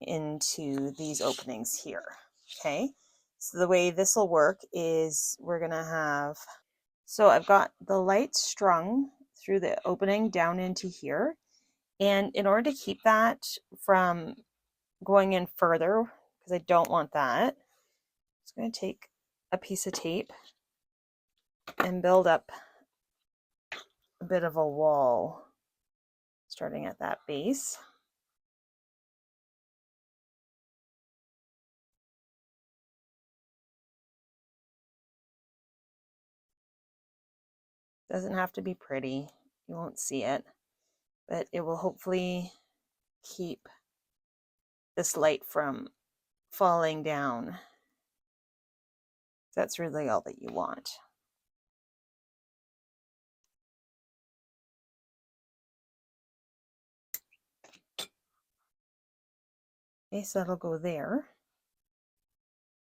into these openings here. Okay, so the way this will work is we're gonna have, so I've got the light strung through the opening down into here, and in order to keep that from going in further, because I don't want that, I'm just going to take a piece of tape and build up a bit of a wall starting at that base. Doesn't have to be pretty, you won't see it, but it will hopefully keep this light from falling down. That's really all that you want. Okay, so that'll go there.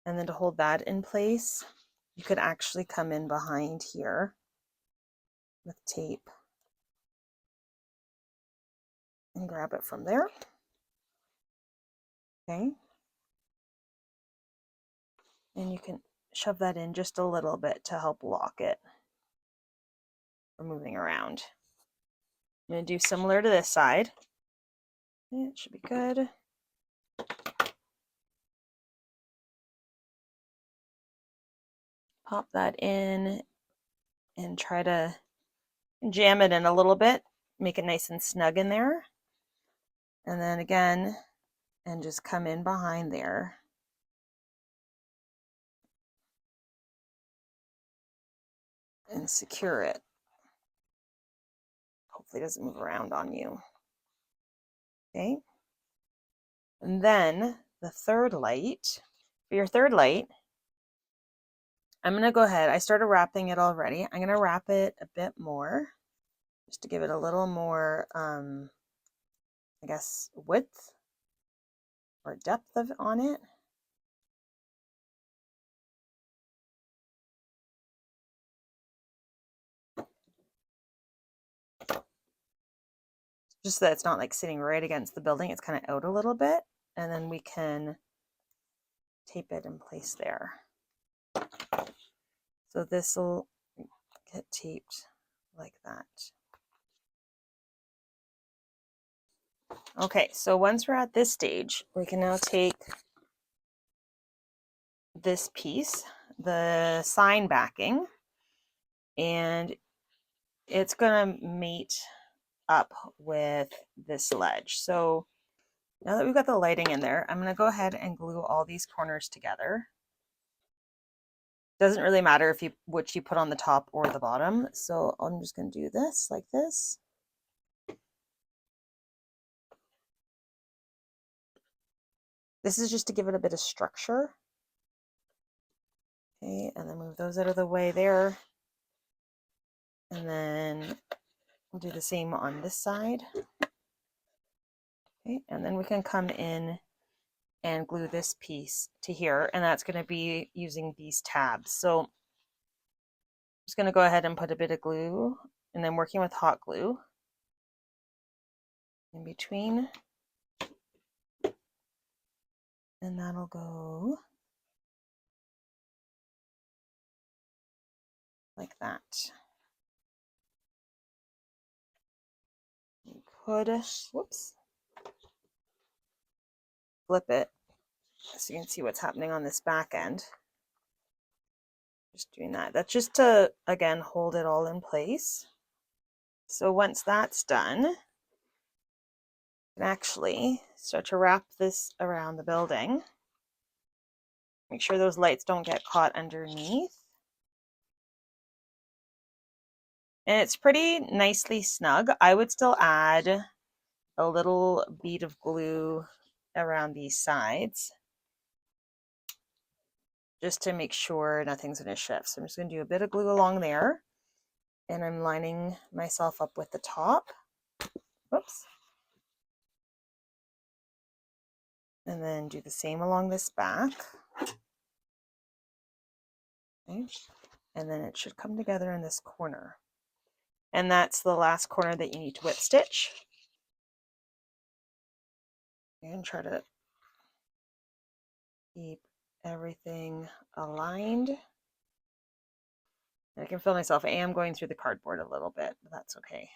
And then to hold that in place, you could actually come in behind here with tape and grab it from there. Okay. And you can shove that in just a little bit to help lock it from moving around. I'm going to do similar to this side. It should be good. Pop that in and try to jam it in a little bit, make it nice and snug in there. And then again, and just come in behind there. And secure it. Hopefully it doesn't move around on you. Okay. And then the third light, for your third light, I'm going to go ahead. I started wrapping it already. I'm going to wrap it a bit more just to give it a little more, I guess, width or depth on it. Just so that it's not like sitting right against the building. It's kind of out a little bit. And then we can tape it in place there. So this will get taped like that. Okay, so once we're at this stage, we can now take this piece, the sign backing, and it's gonna mate up with this ledge. So now that we've got the lighting in there, I'm gonna go ahead and glue all these corners together. Doesn't really matter if which you put on the top or the bottom. So I'm just gonna do this like this. This is just to give it a bit of structure. Okay, and then move those out of the way there. And then we'll do the same on this side. Okay, and then we can come in and glue this piece to here, and that's going to be using these tabs. So I'm just going to go ahead and put a bit of glue, and then working with hot glue in between, and that'll go like that. You could, whoops, flip it so you can see what's happening on this back end. Just doing that. That's just to, again, hold it all in place. So once that's done, you can actually start to wrap this around the building. Make sure those lights don't get caught underneath. And it's pretty nicely snug. I would still add a little bead of glue around these sides just to make sure nothing's going to shift. So I'm just going to do a bit of glue along there, and I'm lining myself up with the top. Whoops. And then do the same along this back. Okay. And then it should come together in this corner. And that's the last corner that you need to whip stitch. And try to keep everything aligned. I can feel myself. I am going through the cardboard a little bit, but that's okay.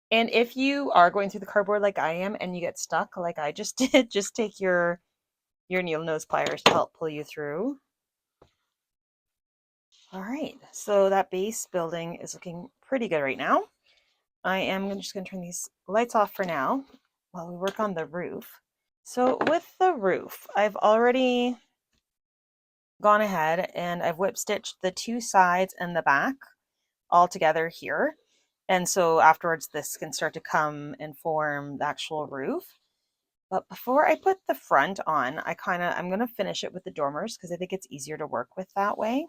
And if you are going through the cardboard like I am and you get stuck like I just did, just take your needle nose pliers to help pull you through. All right, so that base building is looking pretty good right now. I am just going to turn these lights off for now while we work on the roof. So with the roof, I've already gone ahead and I've whip stitched the two sides and the back all together here. And so afterwards, this can start to come and form the actual roof. But before I put the front on, I'm going to finish it with the dormers because I think it's easier to work with that way.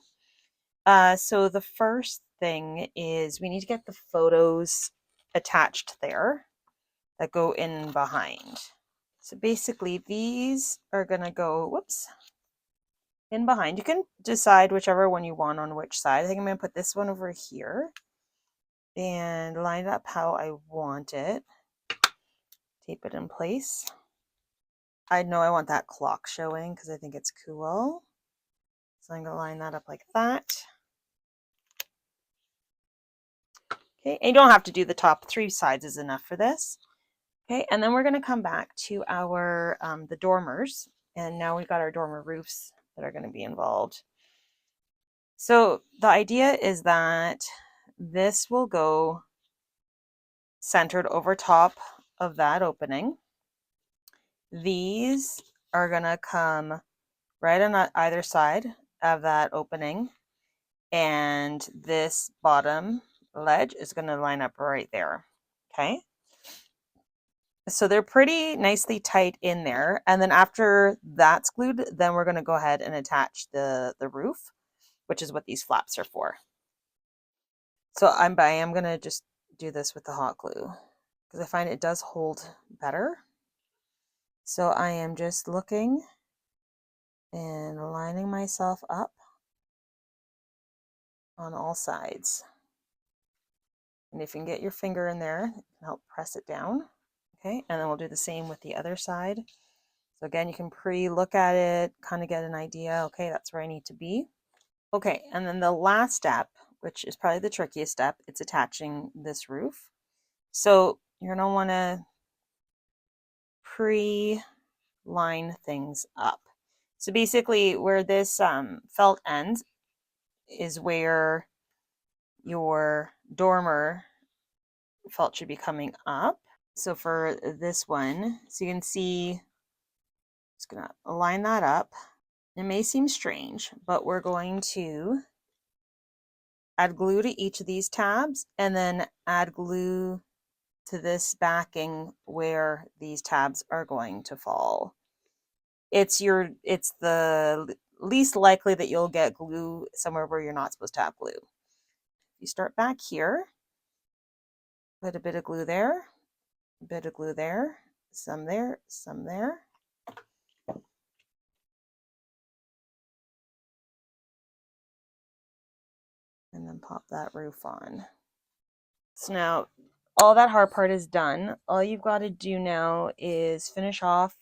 So the first thing is we need to get the photos attached there that go in behind. So basically these are going to go, whoops, in behind. You can decide whichever one you want on which side. I think I'm going to put this one over here and line it up how I want it. Tape it in place. I know I want that clock showing because I think it's cool. So I'm going to line that up like that. Okay, and you don't have to do the top 3 sides is enough for this. Okay, and then we're going to come back to our the dormers, and now we've got our dormer roofs that are going to be involved. So the idea is that this will go centered over top of that opening. These are going to come right on either side of that opening, and this bottom ledge is going to line up right there. Okay, so they're pretty nicely tight in there, and then after that's glued, then we're going to go ahead and attach the roof, which is what these flaps are for. So I am going to just do this with the hot glue because I find it does hold better. So I am just looking and lining myself up on all sides. And if you can get your finger in there, it can help press it down. Okay, and then we'll do the same with the other side. So again, you can pre-look at it, kind of get an idea. Okay, that's where I need to be. Okay, and then the last step, which is probably the trickiest step, it's attaching this roof. So you're going to want to pre-line things up. So basically where this felt ends is where your dormer felt should be coming up. So for this one, so you can see, just gonna line that up. It may seem strange, but we're going to add glue to each of these tabs and then add glue to this backing where these tabs are going to fall. It's the least likely that you'll get glue somewhere where you're not supposed to have glue. You start back here, put a bit of glue there, a bit of glue there, some there, some there. And then pop that roof on. So now all that hard part is done. All you've got to do now is finish off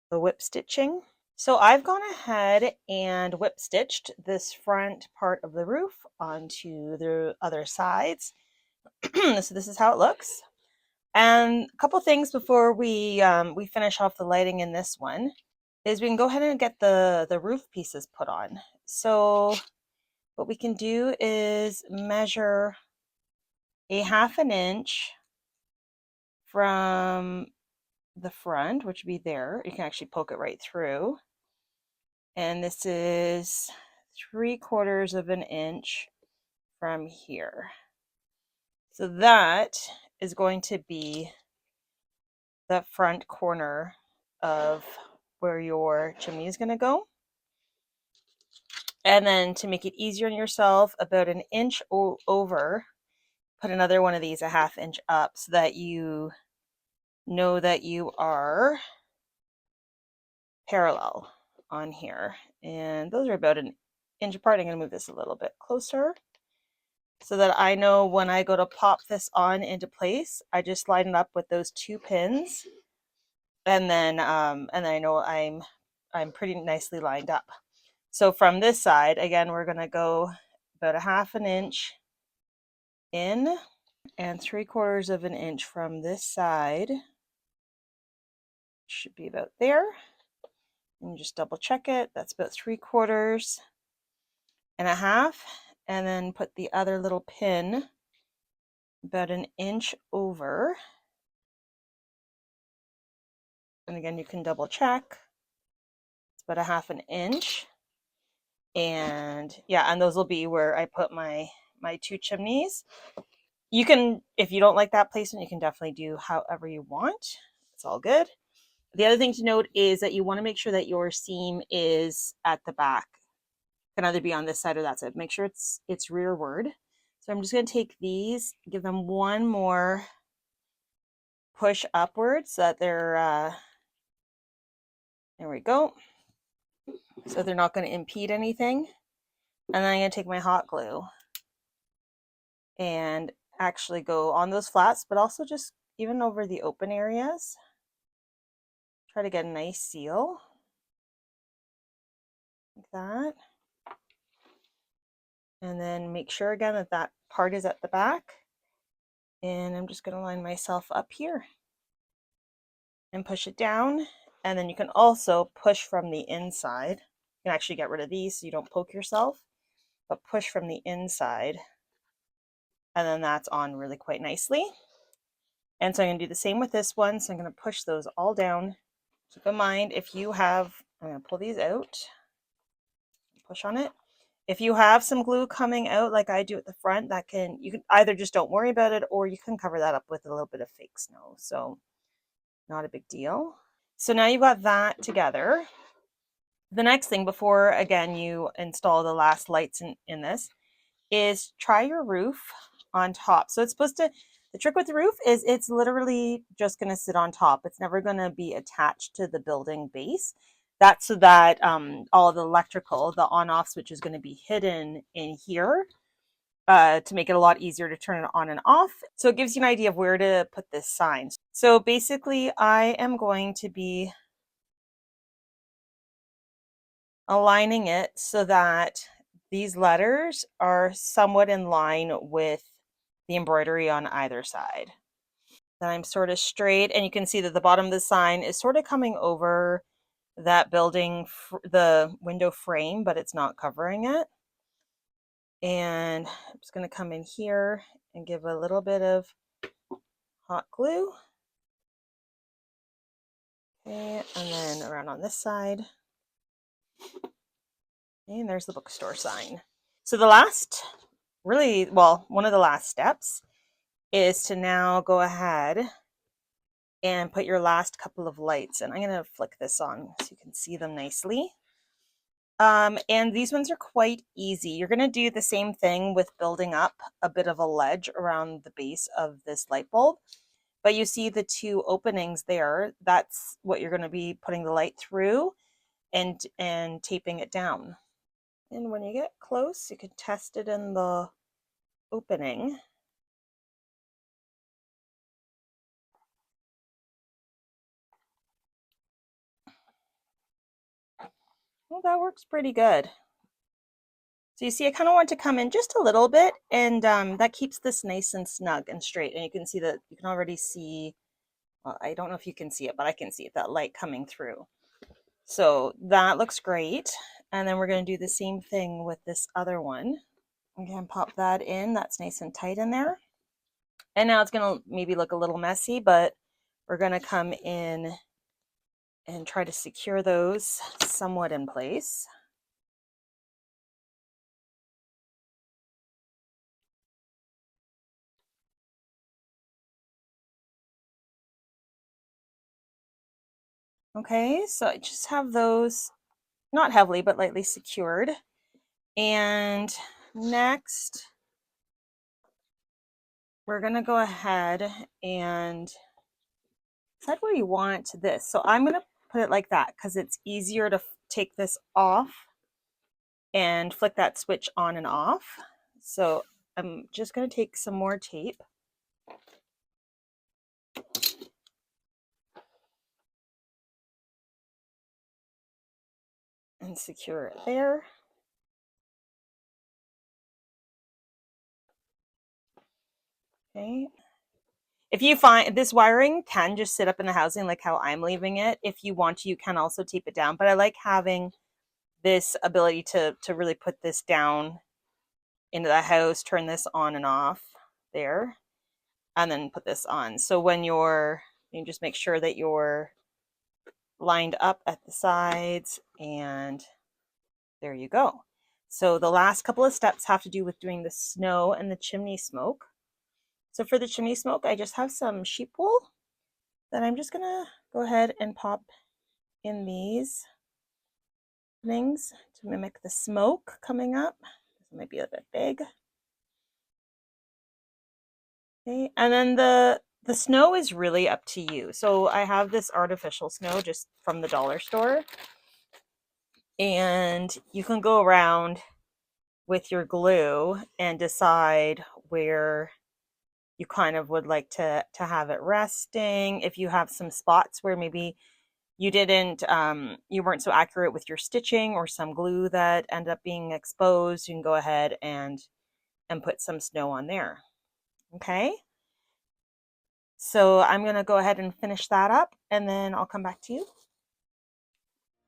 the whip stitching. So I've gone ahead and whip stitched this front part of the roof onto the other sides. So this is how it looks. And a couple things before we finish off the lighting in this one is we can go ahead and get the roof pieces put on. So what we can do is measure a 1/2 inch from the front, which would be there. You can actually poke it right through. And this is 3/4 of an inch from here. So that is going to be the front corner of where your chimney is going to go. And then to make it easier on yourself, about an inch over, put another one of these a 1/2 inch up so that you know that you are parallel on here. And those are about an inch apart. I'm going to move this a little bit closer so that I know when I go to pop this on into place, I just line it up with those 2 pins, and then I know I'm pretty nicely lined up. So from this side, again, we're going to go about a 1/2 inch in and 3/4 of an inch from this side. Should be about there. And just double check it. That's about 3/4 and a half. And then put the other little pin about an inch over. And again, you can double check. It's about a 1/2 inch. And yeah, and those will be where I put my 2 chimneys. You can, if you don't like that placement, you can definitely do however you want. It's all good. The other thing to note is that you want to make sure that your seam is at the back. It can either be on this side or that side. Make sure it's rearward. So I'm just going to take these, give them one more push upwards so that they're, there we go. So they're not going to impede anything. And then I'm going to take my hot glue and actually go on those flats, but also just even over the open areas. Try to get a nice seal like that. And then make sure again that that part is at the back. And I'm just going to line myself up here and push it down. And then you can also push from the inside. You can actually get rid of these so you don't poke yourself, but push from the inside. And then that's on really quite nicely. And so I'm going to do the same with this one. So I'm going to push those all down. Keep in mind, if you have, I'm going to pull these out, push on it. If you have some glue coming out like I do at the front, that you can either just don't worry about it, or you can cover that up with a little bit of fake snow. So not a big deal. So now you've got that together. The next thing before, again, you install the last lights in this is try your roof on top. So it's supposed to, the trick with the roof is it's literally just going to sit on top. It's never going to be attached to the building base. That's so that all of the electrical, the on-off switch is going to be hidden in here to make it a lot easier to turn it on and off. So it gives you an idea of where to put this sign. So basically I am going to be aligning it so that these letters are somewhat in line with the embroidery on either side. Then I'm sort of straight, and you can see that the bottom of the sign is sort of coming over that building, the window frame, but it's not covering it. And I'm just going to come in here and give a little bit of hot glue. Okay, and then around on this side. And there's the bookstore sign. So the last, really, well, one of the last steps is to now go ahead and put your last couple of lights. And I'm going to flick this on so you can see them nicely. And these ones are quite easy. You're going to do the same thing with building up a bit of a ledge around the base of this light bulb. But you see the two openings there. That's what you're going to be putting the light through and taping it down. And when you get close, you can test it in the opening. Well, that works pretty good. So you see, I kind of want to come in just a little bit, and that keeps this nice and snug and straight. And you can see that you can already see, well, I don't know if you can see it, but I can see it, that light coming through. So that looks great. And then we're going to do the same thing with this other one. Again, pop that in. That's nice and tight in there. And now it's going to maybe look a little messy, but we're going to come in and try to secure those somewhat in place. Okay, so I just have those not heavily, but lightly secured. And next, we're going to go ahead and decide where you want this. So I'm going to put it like that because it's easier to take this off and flick that switch on and off. So I'm just going to take some more tape and secure it there. Okay. If you find this wiring can just sit up in the housing like how I'm leaving it. If you want to, you can also tape it down, but I like having this ability to really put this down into the house, turn this on and off there, and then put this on. So when you just make sure that you're lined up at the sides, and there you go. So the last couple of steps have to do with doing the snow and the chimney smoke. So for the chimney smoke, I just have some sheep wool that I'm just gonna go ahead and pop in these things to mimic the smoke coming up. This might be a bit big. Okay, and then the snow is really up to you. So I have this artificial snow just from the dollar store, and you can go around with your glue and decide where you kind of would like to have it resting. If you have some spots where maybe you didn't, you weren't so accurate with your stitching, or some glue that ended up being exposed, you can go ahead and put some snow on there. Okay. So I'm going to go ahead and finish that up, and then I'll come back to you.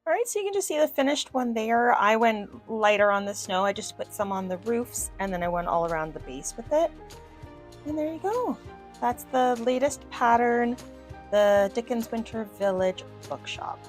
All right, so you can just see the finished one there. I went lighter on the snow. I just put some on the roofs, and then I went all around the base with it. And there you go. That's the latest pattern, the Dickens Winter Village Book Shop.